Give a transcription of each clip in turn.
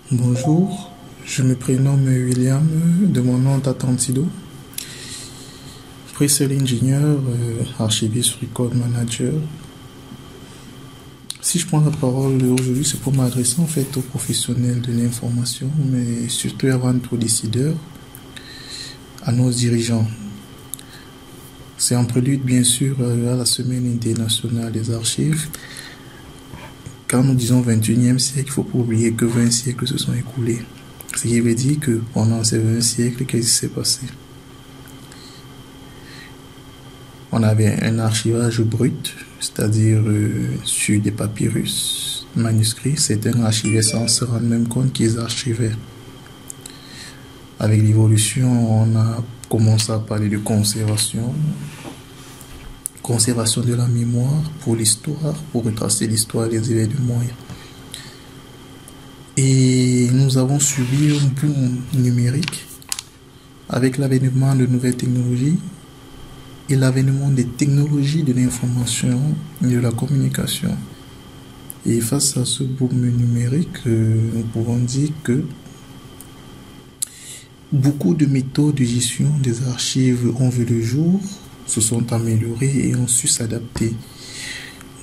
Bonjour, je me prénomme William, de mon nom d'Atlantido, pre-sale ingénieur, archiviste record manager. Si je prends la parole aujourd'hui, c'est pour m'adresser en fait aux professionnels de l'information, mais surtout avant tout aux décideurs, à nos dirigeants. C'est en prélude bien sûr à la Semaine internationale des archives. Quand nous disons 21e siècle, il ne faut pas oublier que 20 siècles se sont écoulés. Ce qui veut dire que pendant ces 20 siècles, qu'est-ce qui s'est passé? On avait un archivage brut, c'est-à-dire sur des papyrus manuscrits. Certains archivaient sans se rendre même compte qu'ils archivaient. Avec l'évolution, on a commencé à parler de conservation de la mémoire pour l'histoire, pour retracer l'histoire des événements. Et nous avons subi un boom numérique avec l'avènement de nouvelles technologies et l'avènement des technologies de l'information et de la communication. Et face à ce boom numérique, nous pouvons dire que beaucoup de méthodes de gestion des archives ont vu le jour, se sont améliorées et ont su s'adapter.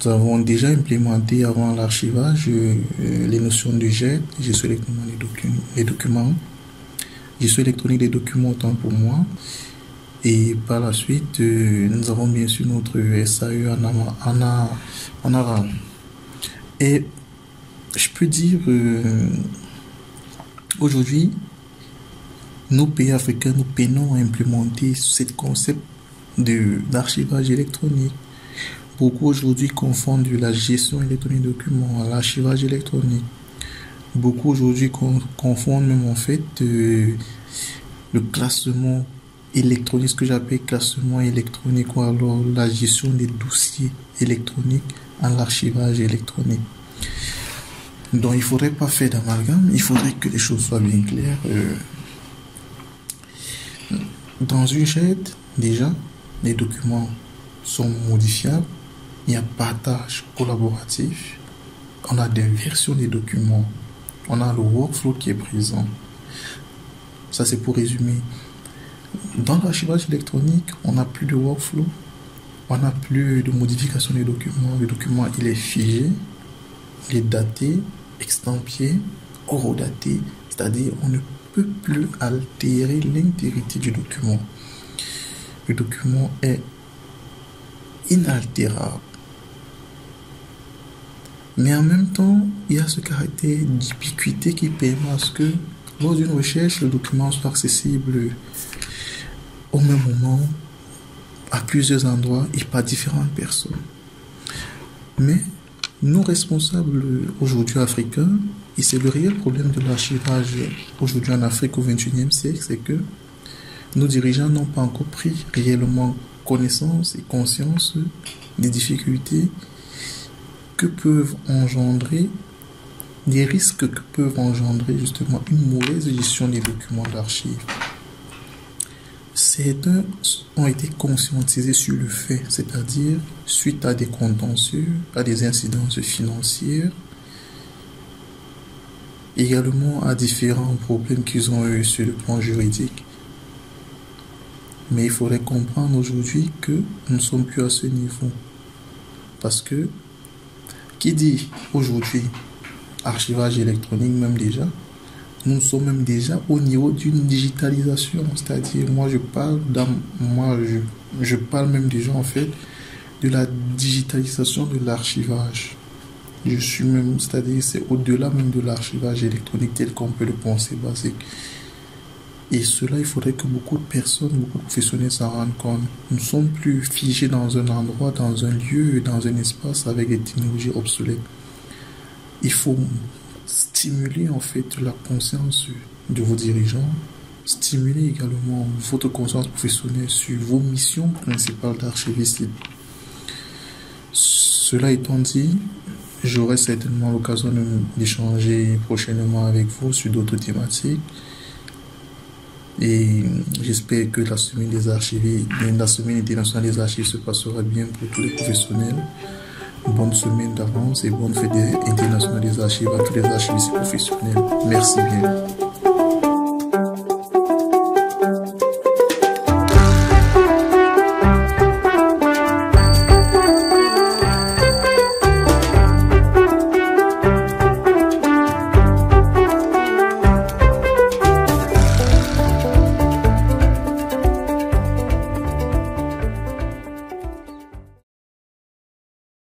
Nous avons déjà implémenté avant l'archivage les notions de GED, gestion électronique des documents, gestion électronique des documents autant pour moi. Et par la suite, nous avons bien sûr notre SAE en aval. Et je peux dire, aujourd'hui, nos pays africains, nous peinons à implémenter ce concept d'archivage électronique. Beaucoup aujourd'hui confondent la gestion électronique des documents à l'archivage électronique. Beaucoup aujourd'hui confondent même en fait le classement électronique, ce que j'appelle classement électronique, ou alors la gestion des dossiers électroniques à l'archivage électronique. Donc il ne faudrait pas faire d'amalgame, il faudrait que les choses soient bien claires. Dans une GED, déjà, les documents sont modifiables, il y a partage collaboratif, on a des versions des documents, on a le workflow qui est présent. Ça, c'est pour résumer. Dans l'archivage électronique, on n'a plus de workflow, on n'a plus de modification des documents. Le document, il est figé, il est daté, extempié, horodaté, c'est-à-dire on ne peut plus altérer l'intégrité du document. Le document est inaltérable. Mais en même temps, il y a ce caractère d'ubiquité qui permet à ce que, lors d'une recherche, le document soit accessible au même moment, à plusieurs endroits et par différentes personnes. Mais nos responsables aujourd'hui africains, et c'est le réel problème de l'archivage aujourd'hui en Afrique au XXIe siècle, c'est que nos dirigeants n'ont pas encore pris réellement connaissance et conscience des difficultés que peuvent engendrer, des risques que peuvent engendrer justement une mauvaise gestion des documents d'archives. Certains ont été conscientisés sur le fait, c'est-à-dire suite à des contentieux, à des incidences financières, également à différents problèmes qu'ils ont eu sur le plan juridique. Mais il faudrait comprendre aujourd'hui que nous ne sommes plus à ce niveau. Parce que, qui dit aujourd'hui archivage électronique même déjà, nous sommes même déjà au niveau d'une digitalisation. C'est-à-dire, je parle même déjà en fait de la digitalisation de l'archivage. C'est-à-dire, c'est au-delà même de l'archivage électronique tel qu'on peut le penser basique. Et cela, il faudrait que beaucoup de personnes, beaucoup de professionnels s'en rendent compte. Nous ne sommes plus figés dans un endroit, dans un lieu, dans un espace avec des technologies obsolètes. Il faut stimuler en fait la conscience de vos dirigeants, stimuler également votre conscience professionnelle sur vos missions principales d'archiviste. Cela étant dit, j'aurai certainement l'occasion d'échanger prochainement avec vous sur d'autres thématiques. Et j'espère que la semaine internationale des archives se passera bien pour tous les professionnels. bonne semaine d'avance et bonne fête internationale des archives à tous les archivistes professionnels. Merci bien.